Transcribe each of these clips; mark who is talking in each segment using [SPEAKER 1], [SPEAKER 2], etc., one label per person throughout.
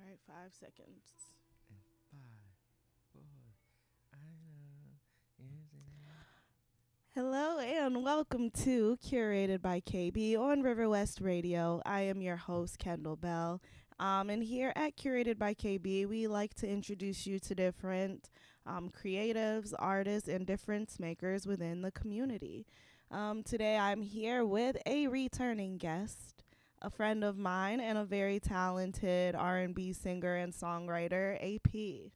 [SPEAKER 1] right, 5 seconds.
[SPEAKER 2] Five, four, I know. Yes,
[SPEAKER 1] Hello and welcome to Curated by KB on River West Radio. I am your host, Kendall Bell. And here at Curated by KB, we like to introduce you to different creatives, artists, and difference makers within the community. Today, I'm here with a returning guest, a friend of mine, and a very talented R&B singer and songwriter, AP.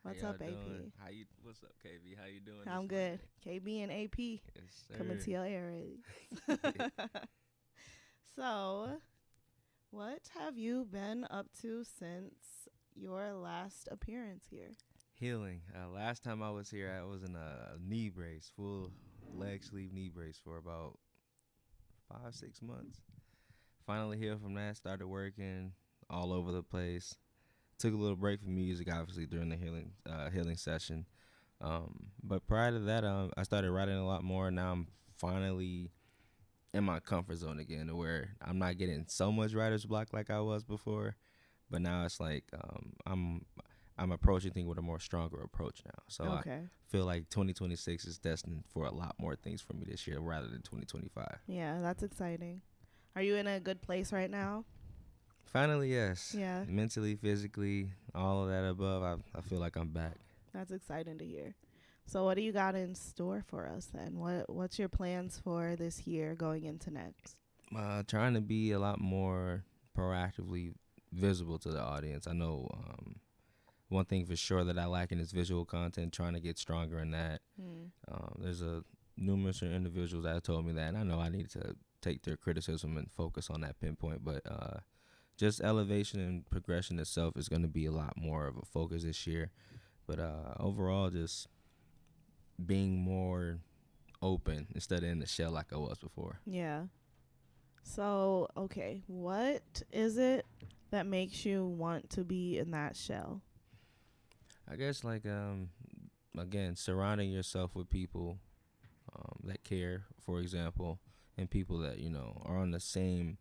[SPEAKER 2] How
[SPEAKER 1] What's
[SPEAKER 2] y'all
[SPEAKER 1] up,
[SPEAKER 2] doing?
[SPEAKER 1] AP?
[SPEAKER 2] What's up, KB? How you doing this
[SPEAKER 1] I'm good.
[SPEAKER 2] Monday?
[SPEAKER 1] KB and AP
[SPEAKER 2] Yes,
[SPEAKER 1] coming
[SPEAKER 2] sir.
[SPEAKER 1] to your areas. So, what have you been up to since your last appearance here?
[SPEAKER 2] Healing. Last time I was here, I was in a knee brace, full leg sleeve knee brace for about 5, 6 months. Finally healed from that. Started working all over the place. Took a little break from music, obviously during the healing session. But prior to that, I started writing a lot more. Now I'm finally in my comfort zone again, to where I'm not getting so much writer's block like I was before. But now it's like I'm approaching things with a more stronger approach now. So I
[SPEAKER 1] Okay.
[SPEAKER 2] feel like 2026 is destined for a lot more things for me this year rather than 2025.
[SPEAKER 1] Yeah, that's exciting. Are you in a good place right now?
[SPEAKER 2] Finally, yes.
[SPEAKER 1] Yeah,
[SPEAKER 2] Mentally, physically, all of that above, I feel like I'm back.
[SPEAKER 1] that's exciting to hear. So, what do you got in store for us then? What's your plans for this year going into next?
[SPEAKER 2] Trying to be a lot more proactively visible to the audience. I know one thing for sure that I lack in is visual content. Trying to get stronger in that.
[SPEAKER 1] Hmm.
[SPEAKER 2] There's a numerous individuals that have told me that, and I know I need to take their criticism and focus on that pinpoint. But just elevation and progression itself is going to be a lot more of a focus this year. But overall, just being more open instead of in the shell like I was before.
[SPEAKER 1] Yeah. So, okay, what is it that makes you want to be in that shell?
[SPEAKER 2] I guess like again, surrounding yourself with people that care, for example, and people that are on the same.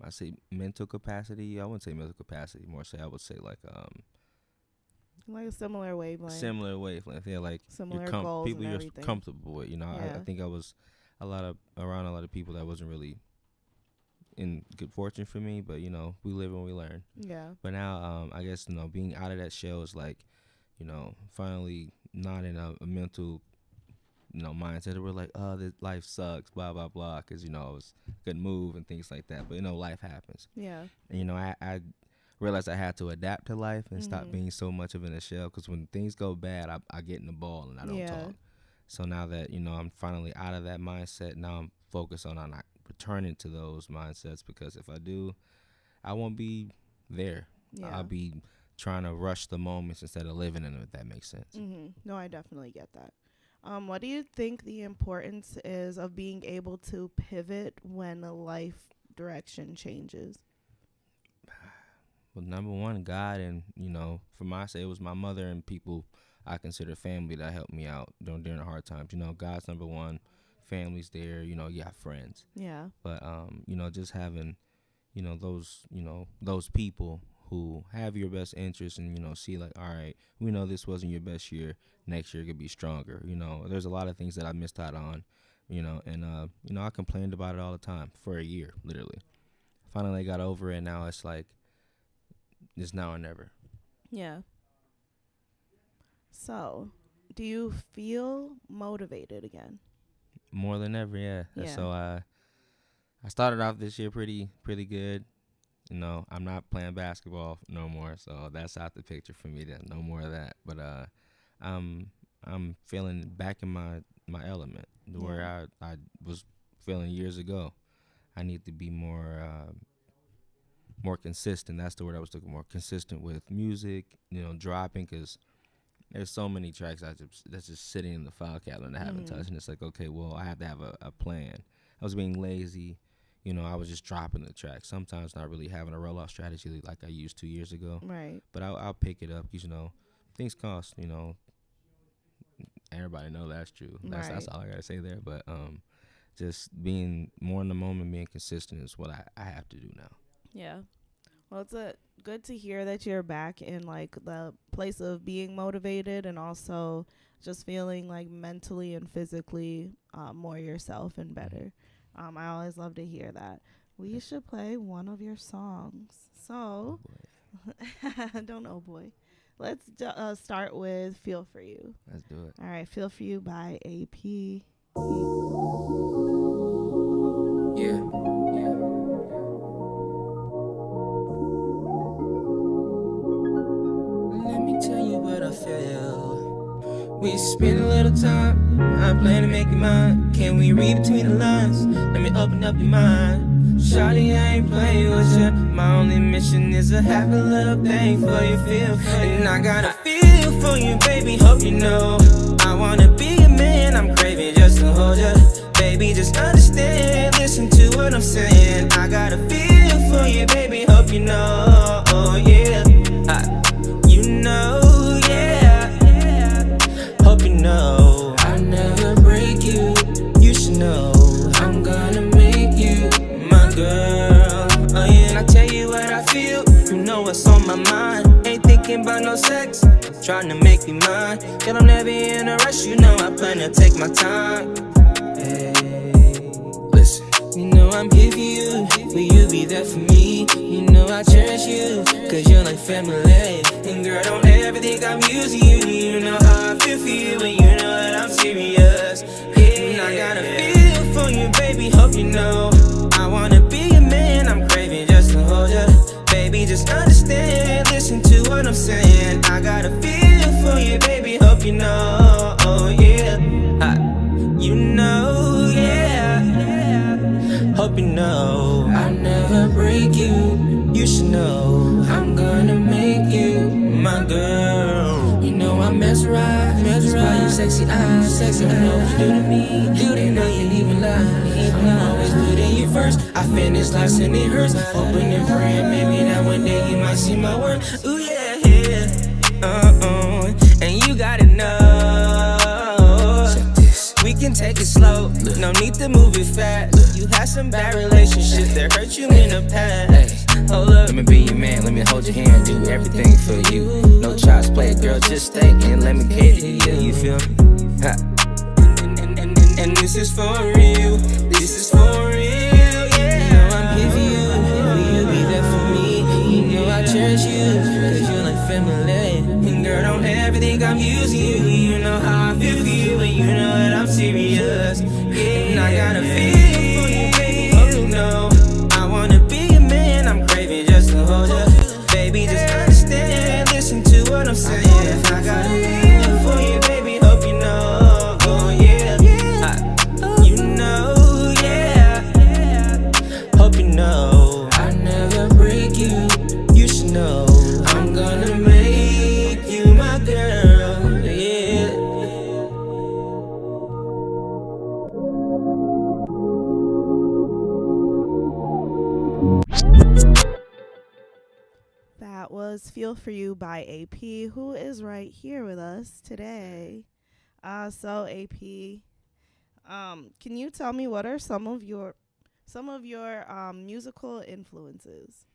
[SPEAKER 2] I say mental capacity. I wouldn't say mental capacity. More say I would say like
[SPEAKER 1] Like a similar wavelength,
[SPEAKER 2] similar wavelength. Yeah, like
[SPEAKER 1] similar goals
[SPEAKER 2] people
[SPEAKER 1] and
[SPEAKER 2] you're
[SPEAKER 1] everything.
[SPEAKER 2] comfortable with. I
[SPEAKER 1] Yeah.
[SPEAKER 2] think I was around a lot of people that wasn't really in good fortune for me, but we live and we learn.
[SPEAKER 1] Yeah.
[SPEAKER 2] But now I guess being out of that shell is like finally not in a mental mindset where like, oh, this life sucks, blah blah blah, because I was couldn't move and things like that. But life happens,
[SPEAKER 1] Yeah.
[SPEAKER 2] and I realized I had to adapt to life and stop
[SPEAKER 1] Mhm.
[SPEAKER 2] being so much of in a shell. Because when things go bad, I get in the ball and I don't
[SPEAKER 1] Yeah.
[SPEAKER 2] talk. So now that I'm finally out of that mindset, now I'm focused on not returning to those mindsets, because if I do, I won't be there.
[SPEAKER 1] Yeah.
[SPEAKER 2] I'll be trying to rush the moments instead of living in them, if that makes sense.
[SPEAKER 1] No, I definitely get that. What do you think the importance is of being able to pivot when a life direction changes?
[SPEAKER 2] Well, number one, God, and for my say, it was my mother and people I consider family that helped me out during the hard times. God's number one, family's there. You have friends,
[SPEAKER 1] Yeah.
[SPEAKER 2] but just having those people who have your best interest and see like, all right, we know this wasn't your best year. Next year could be stronger. There's a lot of things that I missed out on. And I complained about it all the time for a year, literally. Finally, I got over it. Now it's like it's now or never.
[SPEAKER 1] Yeah. So, do you feel motivated again?
[SPEAKER 2] More than ever, yeah. And
[SPEAKER 1] Yeah.
[SPEAKER 2] so I started off this year pretty good. I'm not playing basketball no more, so that's out the picture for me. Then no more of that. But I'm I'm feeling back in my element, where
[SPEAKER 1] Yeah.
[SPEAKER 2] I was feeling years ago. I need to be more consistent. That's the word I was looking for. Consistent with music, dropping, because there's so many tracks that's just sitting in the file cabinet I haven't
[SPEAKER 1] Mhm.
[SPEAKER 2] touched, and it's like, okay, well, I have to have a plan. I was being lazy. I was just dropping the track. Sometimes not really having a rollout strategy like I used 2 years ago.
[SPEAKER 1] Right.
[SPEAKER 2] But I'll pick it up because things cost. Everybody know that's true. That's
[SPEAKER 1] Right.
[SPEAKER 2] all I gotta say there. But just being more in the moment, being consistent is what I have to do now.
[SPEAKER 1] Yeah. Well, it's good to hear that you're back in like the place of being motivated and also just feeling like mentally and physically more yourself and
[SPEAKER 2] Mhm.
[SPEAKER 1] better. I always love to hear that. We should play one of your songs.
[SPEAKER 2] Oh
[SPEAKER 1] So,
[SPEAKER 2] boy,
[SPEAKER 1] don't know, boy. Let's start with "Feel for You."
[SPEAKER 2] let's do it.
[SPEAKER 1] All right, "Feel for You" by AP.
[SPEAKER 3] Yeah, yeah. Let me tell you what I feel. We spend a little time. I plan to make you mine. Can we read between the lines? Let me open up your mind. Shawty, I ain't playing with you. My only mission is to have a little thing for you, feel for you. And I gotta feel for you, baby. Hope you know. I wanna be a man. I'm craving just to hold you. Baby, just understand. Listen to what I'm saying. I gotta feel for you, baby. Hope you know. Oh, yeah. You know, yeah. Hope you know I'll never break you. You should know I'm gonna make you my girl. Oh yeah, and I tell you what I feel. You know what's on my mind. Ain't thinking about no sex. Trying to make you mine. Yet I'm never in a rush. You know I plan to take my time. Hey, listen. You know I'm here for you. Will you be there for me? You know I cherish you, cause you're like family. And girl, don't ever think I'm using you. You know how I feel for you, and you know that I'm serious. Yeah, and I gotta feel for you, baby, hope you know. I wanna be a man, I'm craving just to hold you. Baby, just understand, listen to what I'm saying. I gotta feel for you, baby, hope you know. Oh yeah, you know, yeah. Hope you know I'll never break you. You should know I'm gonna make you my girl. You know I mesmerize by your sexy eyes. Sexy, I know what you do to me. And I ain't even lie. I'm always putting you first. I finish last and it hurts. Hoping and praying maybe that one day you might see my work. Ooh yeah, yeah. And you gotta know. We can take it slow, no need to move it fast. You had some bad relationships that hurt you in the past. Hold up, let me be your man, let me hold your hand, do everything for you. No child's play, girl, just stay and let me cater to you. You feel me? Ha. And this is for real, this is for real, yeah. You know I'm here for you, will you be there for me? You know I cherish you, cause you're like family. And girl, don't ever think I'm using you. You know how I feel for you, and you know that I'm serious. Yeah, and I gotta feel for you, baby, hope you know. I wanna be a man, I'm craving just to hold you. Baby, just understand, listen to what I'm saying. I gotta feel for you, baby, hope you know. Oh yeah, you know, yeah. Hope you know I never break you. You should know I'm gonna make you my girl. Yeah.
[SPEAKER 1] That was "Feel for You" by AP, who is right here with us today. So AP, can you tell me what are some of your musical influences?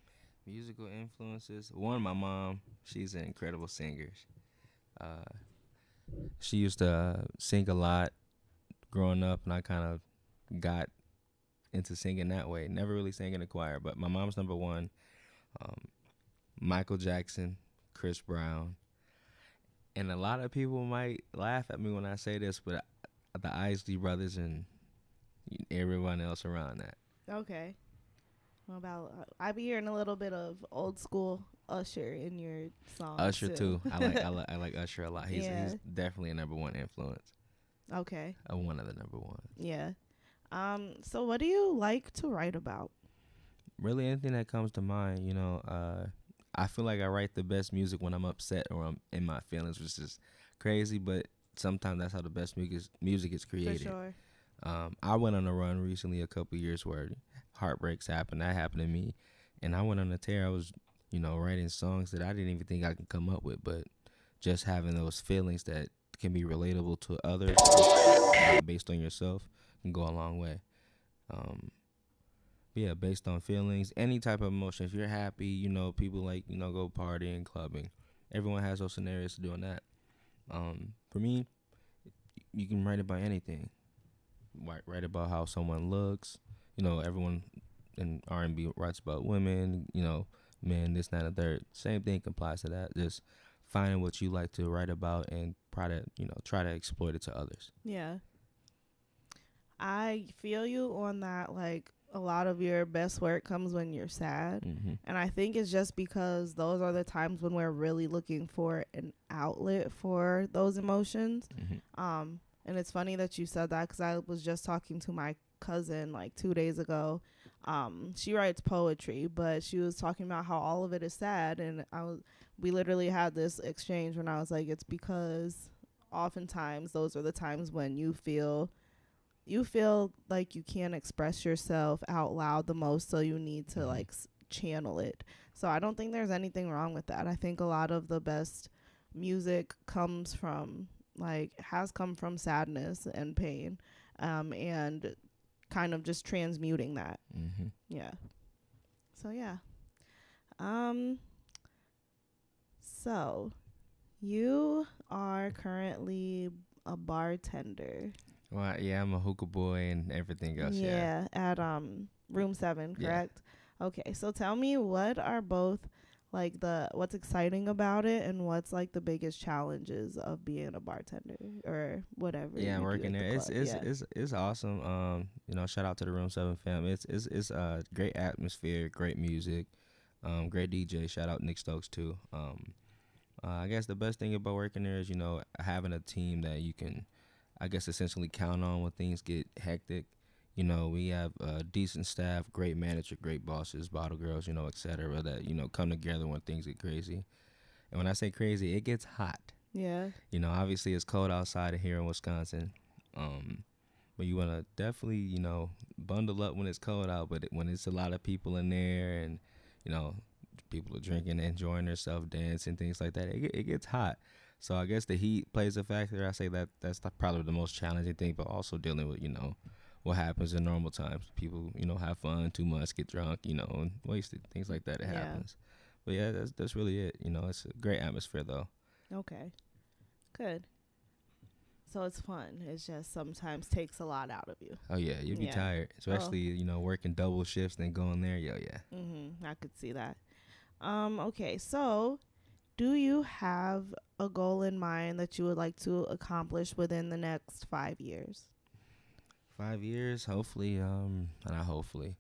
[SPEAKER 2] Musical influences. One, my mom. She's an incredible singer. Uh, she used to sing a lot growing up, and I kind of got into singing that way. Never really sang in a choir, but my mom's number one. Um, Michael Jackson, Chris Brown, and a lot of people might laugh at me when I say this, but the Isley Brothers and everyone else around that.
[SPEAKER 1] Okay. What about I be hearing a little bit of old school Usher in your songs
[SPEAKER 2] Usher
[SPEAKER 1] too.
[SPEAKER 2] too. I like Usher a lot. He's
[SPEAKER 1] Yeah.
[SPEAKER 2] he's definitely a number one influence.
[SPEAKER 1] Okay.
[SPEAKER 2] One of the number ones.
[SPEAKER 1] Yeah. So what do you like to write about?
[SPEAKER 2] Really, anything that comes to mind. I feel like I write the best music when I'm upset or I'm in my feelings, which is crazy, but sometimes that's how the best music is
[SPEAKER 1] For
[SPEAKER 2] created.
[SPEAKER 1] sure.
[SPEAKER 2] I went on a run recently, a couple years where heartbreaks happened. That happened to me, and I went on a tear. I was, writing songs that I didn't even think I could come up with, but just having those feelings that can be relatable to others, based on yourself, can go a long way. Um, yeah, based on feelings, any type of emotion. If you're happy, people like go partying, clubbing. Everyone has those scenarios doing that. For me, you can write about anything. Write about how someone looks. Everyone in R&B writes about women. Men, this, that, and the third. Same thing applies to that. Just finding what you like to write about and try to exploit it to others.
[SPEAKER 1] Yeah. I feel you on that. Like, a lot of your best work comes when you're sad.
[SPEAKER 2] Mm-hmm.
[SPEAKER 1] And I think it's just because those are the times when we're really looking for an outlet for those emotions.
[SPEAKER 2] Mm-hmm.
[SPEAKER 1] And it's funny that you said that, because I was just talking to my cousin like 2 days ago. She writes poetry, but she was talking about how all of it is sad. And we literally had this exchange when I was like, it's because oftentimes those are the times when you feel like you can't express yourself out loud the most, so you need to like channel it. So I don't think there's anything wrong with that. I think a lot of the best music has come from sadness and pain, and kind of just transmuting that.
[SPEAKER 2] Mm-hmm.
[SPEAKER 1] Yeah. So yeah. So you are currently a bartender.
[SPEAKER 2] Well, yeah, I'm a hookah boy and everything else. Yeah.
[SPEAKER 1] At room 7, correct? Yeah. Okay, so tell me, what are both what's exciting about it, and what's like the biggest challenges of being a bartender or whatever?
[SPEAKER 2] Yeah, working there.
[SPEAKER 1] The
[SPEAKER 2] It's awesome. Shout out to the Room 7 fam. It's great atmosphere, great music, great DJ. Shout out Nick Stokes too. I guess the best thing about working there is having a team that you can, I guess, essentially count on when things get hectic. We have decent staff, great manager, great bosses, bottle girls, et cetera, that, come together when things get crazy. And when I say crazy, it gets hot.
[SPEAKER 1] Yeah.
[SPEAKER 2] Obviously it's cold outside here in Wisconsin. But you want to definitely, bundle up when it's cold out. But when it's a lot of people in there and, people are drinking, enjoying themselves, dancing, things like that, it gets hot. So I guess the heat plays a factor. I say that's probably the most challenging thing, but also dealing with, what happens in normal times. People, have fun too much, get drunk, and wasted, things like that. It happens. But yeah, that's really it. It's a great atmosphere though.
[SPEAKER 1] Okay. Good. So it's fun. It's just sometimes takes a lot out of you.
[SPEAKER 2] Oh yeah, you'd be tired, especially working double shifts and going there. Yeah.
[SPEAKER 1] I could see that. Okay, so do you have a goal in mind that you would like to accomplish within the next 5 years?
[SPEAKER 2] 5 years, hopefully. Not hopefully.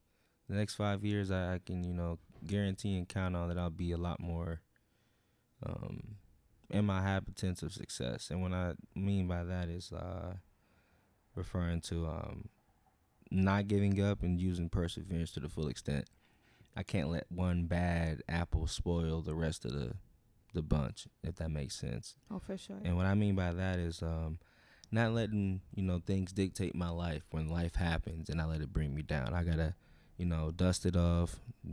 [SPEAKER 2] The next 5 years, I can guarantee and count on that I'll be a lot more in my habitants of success. And what I mean by that is referring to not giving up and using perseverance to the full extent. I can't let one bad apple spoil the rest of the bunch, if that makes sense.
[SPEAKER 1] Oh, for sure.
[SPEAKER 2] And what I mean by that is not letting things dictate my life when life happens, and I let it bring me down. I gotta dust the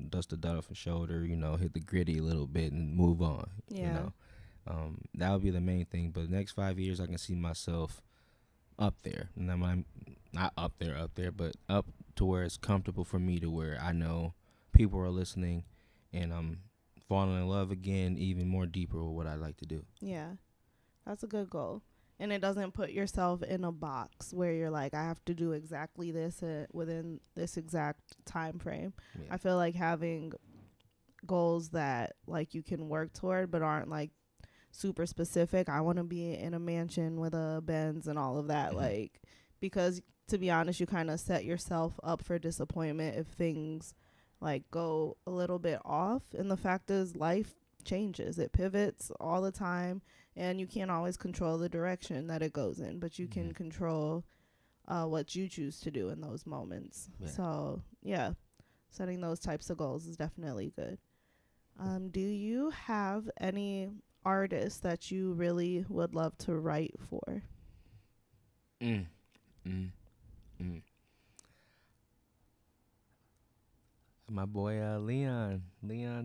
[SPEAKER 2] dust off my shoulder, hit the gritty a little bit and move on.
[SPEAKER 1] Yeah.
[SPEAKER 2] That would be the main thing. But the next 5 years, I can see myself up there, and I'm not up there, but up to where it's comfortable for me, to where I know people are listening, and I'm falling in love again, even more deeper with what I like to do.
[SPEAKER 1] Yeah, that's a good goal. And it doesn't put yourself in a box where you're like, I have to do exactly this within this exact time frame. Yeah. I feel like having goals that like you can work toward but aren't like super specific. I want to be in a mansion with a Benz and all of that. Mm-hmm. Like, because to be honest, you kind of set yourself up for disappointment if things like go a little bit off. And the fact is, life changes. It pivots all the time, and you can't always control the direction that it goes in, but you mm-hmm. can control what you choose to do in those moments. Yeah. So yeah, setting those types of goals is definitely good. Do you have any artists that you really would love to write for?
[SPEAKER 2] My boy Leon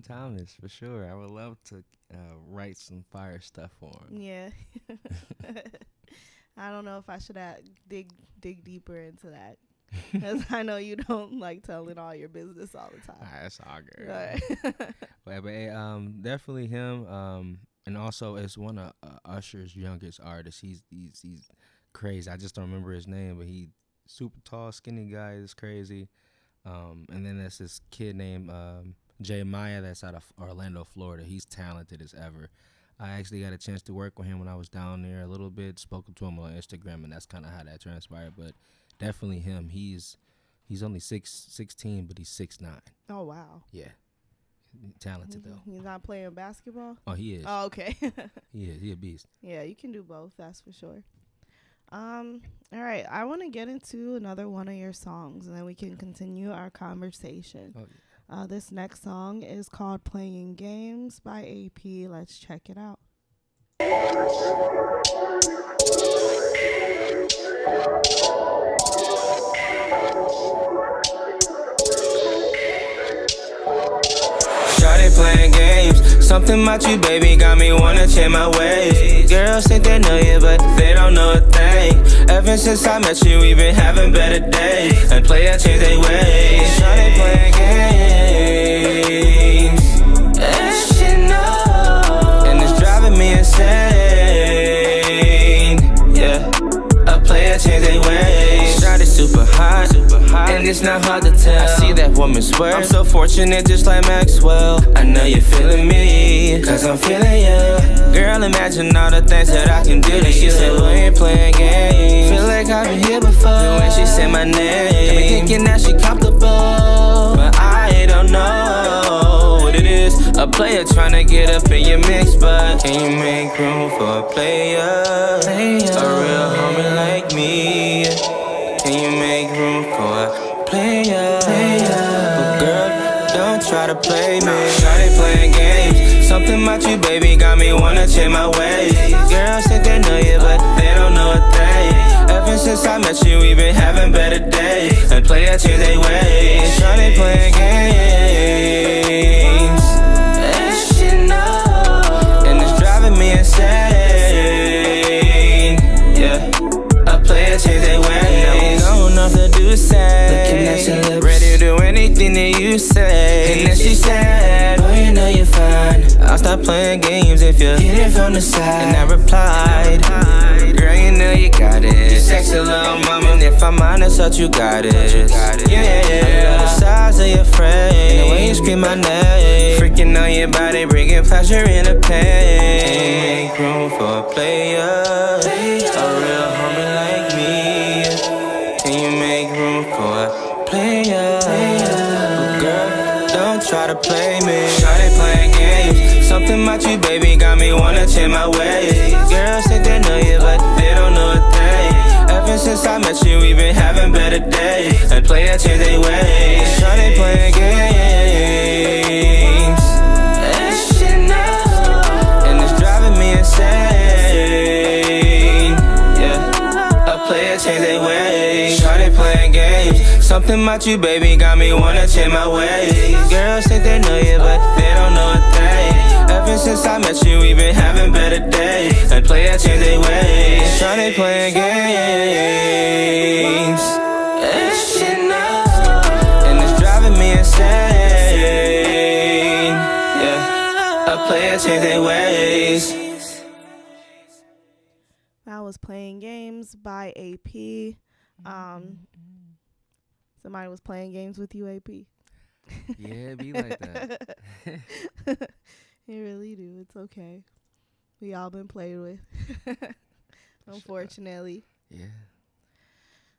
[SPEAKER 2] Thomas, for sure. I would love to write some fire stuff for him.
[SPEAKER 1] Yeah. I don't know if I should dig deeper into that. Because I know you don't like telling all your business all the time.
[SPEAKER 2] That's all good.
[SPEAKER 1] Right.
[SPEAKER 2] Definitely him. And also it's one of Usher's youngest artists. He's crazy. I just don't remember his name, but he super tall, skinny guy. Is crazy. And then there's this kid named Jay Maya that's out of Orlando, Florida. He's talented as ever. I actually got a chance to work with him when I was down there a little bit. Spoke to him on Instagram, and that's kind of how that transpired. But definitely him. He's only 16, but he's 6'9".
[SPEAKER 1] Oh, wow.
[SPEAKER 2] Yeah, talented though.
[SPEAKER 1] He's not playing basketball?
[SPEAKER 2] Oh, he is.
[SPEAKER 1] Oh, okay.
[SPEAKER 2] He is. He a beast.
[SPEAKER 1] Yeah, you can do both. That's for sure. All right. I want to get into another one of your songs, and then we can continue our conversation.
[SPEAKER 2] Oh, yeah.
[SPEAKER 1] This next song is called Playing Games by AP. Let's check it out.
[SPEAKER 3] Started playing games. Something about you, baby, got me wanna change my ways. Girls think they know you, but they don't know a thing. Ever since I met you, we've been having better days. And players change their ways. Started playing games. And she knows. And it's driving me insane. Yeah. A player change their ways. Started super hot. And it's not hard to tell. I see that woman swear. I'm so fortunate, just like Maxwell. I know you're feeling me, cause I'm feeling you. Girl, imagine all the things that I can do to you. She said, we ain't playing games. Feel like I've been here before. And when she said my name, got me thinking that she comfortable, but I don't know what it is. A player tryna get up in your mix, but can you make room for a player? A real homie like me. Can you make room for a player? But girl, don't try to play me. Started playing games. Something about you, baby, got me wanna change my ways. Girls think they know you, but they don't know a thing. Ever since I met you, we've been having better days. And players change their ways. Started playing games. And she knows. And it's driving me insane. Yeah. A player change their ways. Nothing to say. Looking at your lips, ready to do anything that you say. And then she said, oh, you know you're fine. I'll stop playing games if you hit it from the side. And I replied, girl, you know you got it. You sexy little mama. And if I'm honest, thought you got it. Yeah, I love the size of your frame and the way you scream my name. Freaking on your body, bringing pleasure in the pain. Make room for a player, a real homie like me. Can you make room for a player? But girl, don't try to play me. Started playing games. Something about you, baby, got me wanna change my ways. Girls think they know you, but they don't know a thing. Ever since I met you, we've been having better days. And players change their ways. Started playing games. And she knows. And it's driving me insane. Yeah. A player change their ways. Started playing games. Something about you, baby, got me wanna change my ways. Girls think they know you, but they don't know a thing. Ever since I met you, we've been having better days. And players change their ways. Started playing games. And she knows. And it's driving me insane. Yeah. A player change their ways.
[SPEAKER 1] That was Playing Games by AP. Somebody was playing games with you, AP.
[SPEAKER 2] Yeah, it be like that.
[SPEAKER 1] You really do. It's okay. We all been played with. Unfortunately.
[SPEAKER 2] Yeah.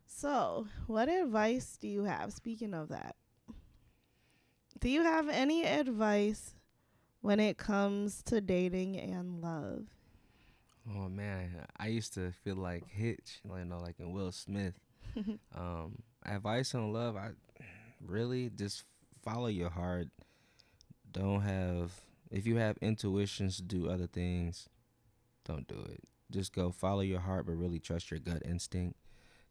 [SPEAKER 1] So, what advice do you have? Speaking of that, do you have any advice when it comes to dating and love?
[SPEAKER 2] Oh man, I used to feel like Hitch, like in Will Smith. Advice on love, I really just follow your heart. If you have intuitions to do other things, don't do it. Just go follow your heart, but really trust your gut instinct.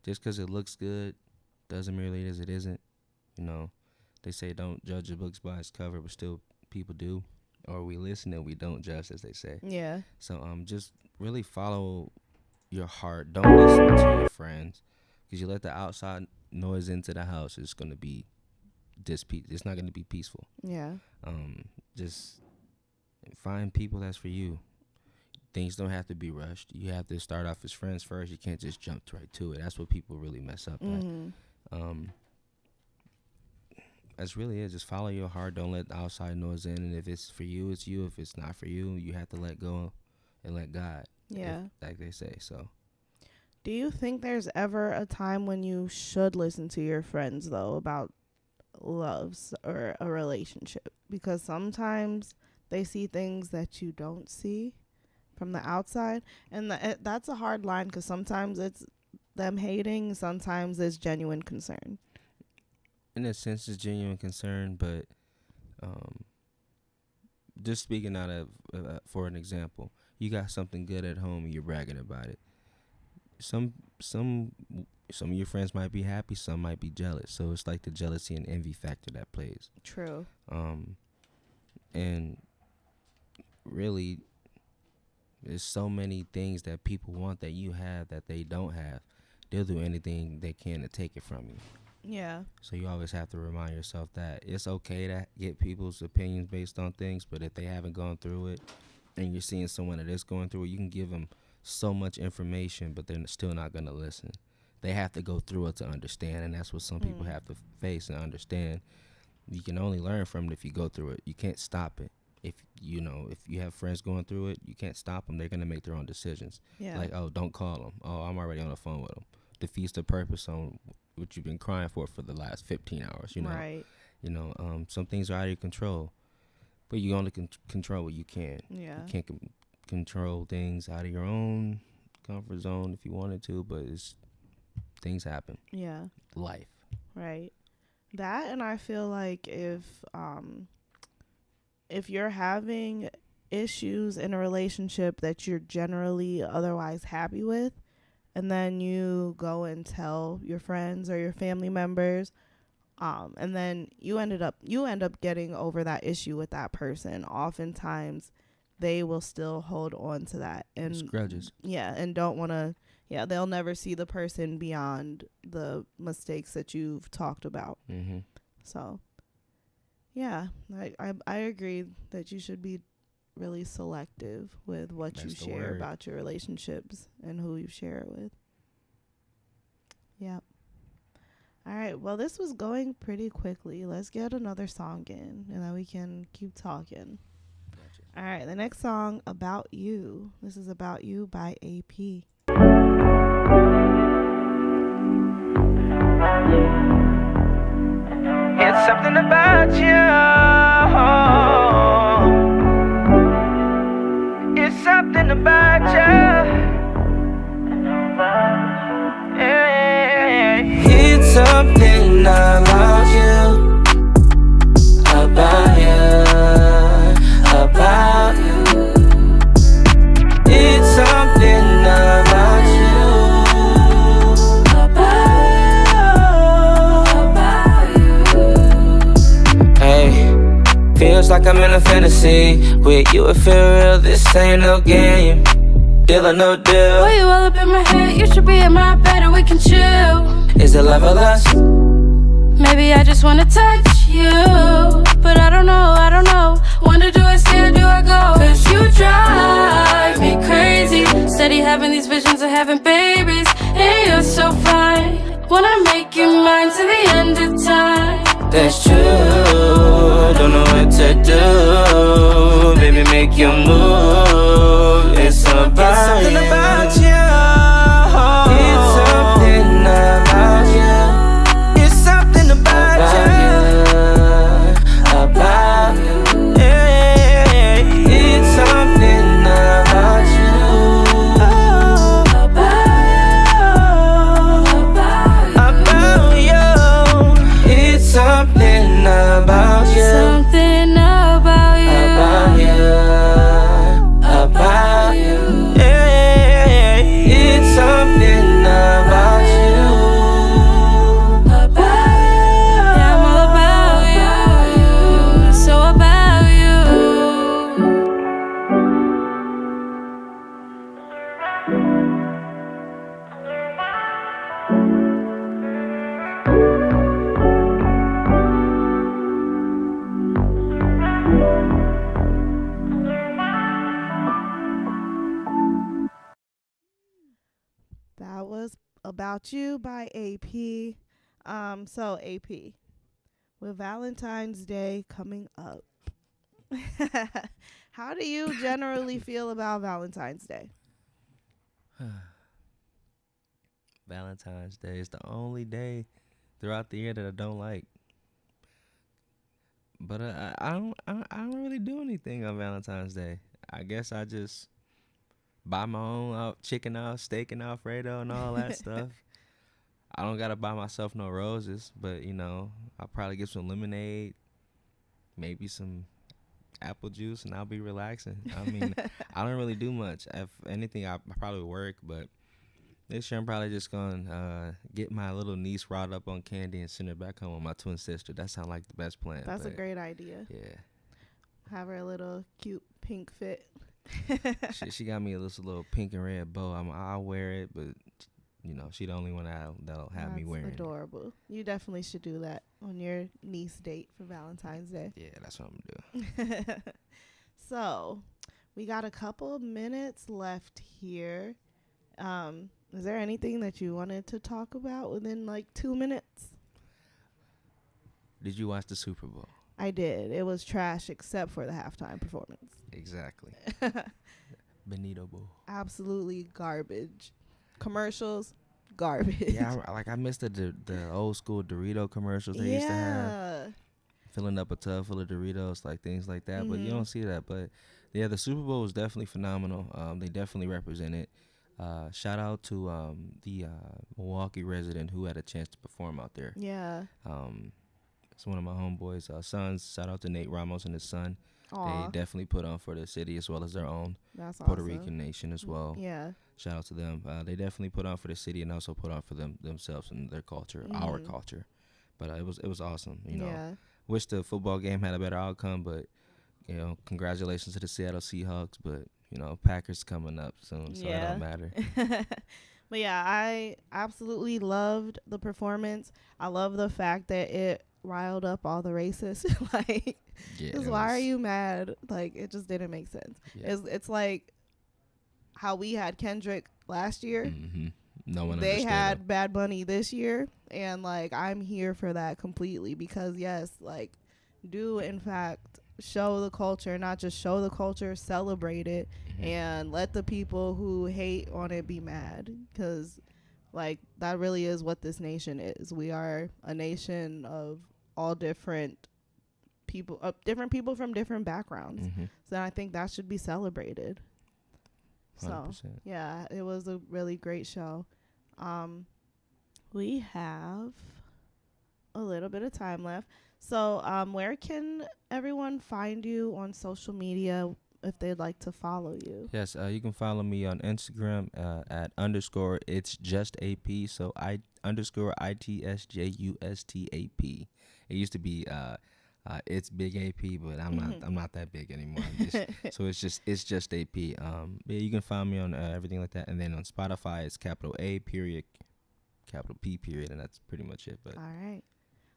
[SPEAKER 2] Just because it looks good doesn't mean it is. It isn't. They say don't judge a book by its cover, but still people do. Or we listen and we don't judge, as they say.
[SPEAKER 1] Yeah.
[SPEAKER 2] So just really follow your heart. Don't listen to your friends, because you let the noise into the house, it's gonna be it's not gonna be peaceful.
[SPEAKER 1] Yeah.
[SPEAKER 2] Just find people that's for you. Things don't have to be rushed. You have to start off as friends first. You can't just jump right to it. That's what people really mess up at. That's really it. Just follow your heart. Don't let the outside noise in. And if it's for you, it's you. If it's not for you, you have to let go and let God.
[SPEAKER 1] Yeah.
[SPEAKER 2] Like they say. So.
[SPEAKER 1] Do you think there's ever a time when you should listen to your friends, though, about loves or a relationship? Because sometimes they see things that you don't see from the outside. And that's a hard line, because sometimes it's them hating. Sometimes it's genuine concern.
[SPEAKER 2] In a sense, it's genuine concern, but just speaking out of for an example, you got something good at home and you're bragging about it. Some of your friends might be happy, some might be jealous. So it's like the jealousy and envy factor that plays.
[SPEAKER 1] True.
[SPEAKER 2] And really, there's so many things that people want that you have that they don't have. They'll do anything they can to take it from you.
[SPEAKER 1] Yeah.
[SPEAKER 2] So you always have to remind yourself that it's okay to get people's opinions based on things, but if they haven't gone through it and you're seeing someone that is going through it, you can give them so much information, but they're still not going to listen. They have to go through it to understand, and that's what some people have to face and understand. You can only learn from it if you go through it. You can't stop it. If you have friends going through it, you can't stop them. They're going to make their own decisions.
[SPEAKER 1] Yeah.
[SPEAKER 2] Like, oh, don't call them. Oh, I'm already on the phone with them. Defeats the purpose on what you've been crying for the last 15 hours,
[SPEAKER 1] Right.
[SPEAKER 2] Some things are out of your control, but you only can control what you can.
[SPEAKER 1] Yeah.
[SPEAKER 2] You can't control things out of your own comfort zone if you wanted to, but things happen.
[SPEAKER 1] Yeah.
[SPEAKER 2] Life.
[SPEAKER 1] Right. That, and I feel like if you're having issues in a relationship that you're generally otherwise happy with, and then you go and tell your friends or your family members, and then you end up getting over that issue with that person, oftentimes they will still hold on to that and
[SPEAKER 2] it's grudges.
[SPEAKER 1] Yeah, and don't want to. Yeah, they'll never see the person beyond the mistakes that you've talked about.
[SPEAKER 2] Mm-hmm.
[SPEAKER 1] So, yeah, I agree that you should be really selective with what
[SPEAKER 2] That's
[SPEAKER 1] you
[SPEAKER 2] the
[SPEAKER 1] share
[SPEAKER 2] word.
[SPEAKER 1] about your relationships and who you share it with. Yeah. All right. Well, this was going pretty quickly. Let's get another song in, and then we can keep talking.
[SPEAKER 2] Gotcha.
[SPEAKER 1] All right. The next song, About You. This is About You by AP.
[SPEAKER 3] It's something about you. It's something about you. It's something about you. About you. About you. It's something about you. Feels like I'm in a fantasy. With you it feel real, this ain't no game. Deal or no deal.
[SPEAKER 4] Boy, you all up in my head, you should be in my bed and we can chill.
[SPEAKER 3] Is it love or lust?
[SPEAKER 4] Maybe I just wanna touch you, but I don't know. Wonder, do I stay or do I go? Cause you drive me crazy. Steady having these visions of having babies, and you're so fine. Wanna make you mine to the end of time.
[SPEAKER 3] That's true, don't know what to do. Baby, make you move. It's something about you. It's something about you. It's something about you. About you. Yeah. It's something about you. About you. It's something about you.
[SPEAKER 4] Something about you.
[SPEAKER 3] About you. About
[SPEAKER 1] About You by AP. So AP, with Valentine's Day coming up, how do you generally feel about Valentine's Day?
[SPEAKER 2] Valentine's Day is the only day throughout the year that I don't like. But I don't really do anything on Valentine's Day. I guess I just buy my own chicken steak and Alfredo and all that stuff. I don't gotta buy myself no roses, but I'll probably get some lemonade, maybe some apple juice, and I'll be relaxing. I mean, I don't really do much. If anything, I probably work, but this year I'm probably just gonna get my little niece riled up on candy and send her back home with my twin sister. That sounds like the best plan.
[SPEAKER 1] That's a great idea.
[SPEAKER 2] Yeah.
[SPEAKER 1] Have her a little cute pink fit.
[SPEAKER 2] she got me this little pink and red bow. I'll wear it, but she the only one that'll have me wearing
[SPEAKER 1] adorable. You definitely should do that on your niece date for Valentine's Day.
[SPEAKER 2] Yeah, that's what I'm gonna do.
[SPEAKER 1] So, we got a couple of minutes left here. Is there anything that you wanted to talk about within like 2 minutes?
[SPEAKER 2] Did you watch the Super Bowl?
[SPEAKER 1] I did. It was trash except for the halftime performance.
[SPEAKER 2] Exactly. Benito Bowl.
[SPEAKER 1] Absolutely garbage. Commercials, garbage.
[SPEAKER 2] Yeah, I missed the old school Dorito commercials they used to have. Filling up a tub full of Doritos, like things like that. But you don't see that. But yeah, the Super Bowl was definitely phenomenal. They definitely represented. Shout out to the Milwaukee resident who had a chance to perform out there.
[SPEAKER 1] Yeah.
[SPEAKER 2] It's one of my homeboys' sons. Shout out to Nate Ramos and his son.
[SPEAKER 1] Aww.
[SPEAKER 2] They definitely put on for the city as well as their own
[SPEAKER 1] awesome.
[SPEAKER 2] Puerto Rican nation as well.
[SPEAKER 1] Yeah.
[SPEAKER 2] Shout out to them. They definitely put on for the city and also put on for themselves and their culture, our culture. But it was awesome.
[SPEAKER 1] Yeah.
[SPEAKER 2] Wish the football game had a better outcome, but congratulations to the Seattle Seahawks. But Packers coming up soon, so it don't matter.
[SPEAKER 1] But yeah, I absolutely loved the performance. I love the fact that it riled up all the racists. Like, why are you mad? Like, it just didn't make sense. Yeah. It's like how we had Kendrick last year.
[SPEAKER 2] Mm-hmm. No one.
[SPEAKER 1] They had that. Bad Bunny this year, and like I'm here for that completely because yes, like do in fact show the culture, not just show the culture, celebrate it, and let the people who hate on it be mad because like that really is what this nation is. We are a nation of all different people from different backgrounds. So I think that should be celebrated.
[SPEAKER 2] 100%.
[SPEAKER 1] So yeah, it was a really great show. We have a little bit of time left. So where can everyone find you on social media if they'd like to follow you?
[SPEAKER 2] Yes, you can follow me on Instagram at _ it's just AP. So _ITSJUSTAP. It used to be it's big AP, but I'm not that big anymore. So it's just AP. Yeah, you can find me on everything like that, and then on Spotify it's _A period, _P period, and that's pretty much it. But
[SPEAKER 1] all right.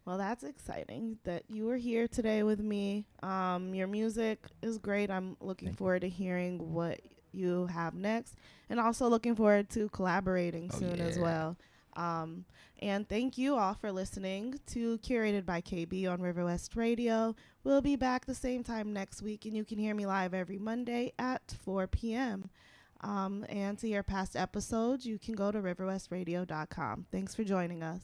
[SPEAKER 1] Well, that's exciting that you were here today with me. Your music is great. I'm looking forward to hearing what you have next, and also looking forward to collaborating soon as well. And thank you all for listening to Curated by KB on River West Radio. We'll be back the same time next week, and you can hear me live every Monday at 4 p.m. And to hear past episodes, you can go to riverwestradio.com. Thanks for joining us.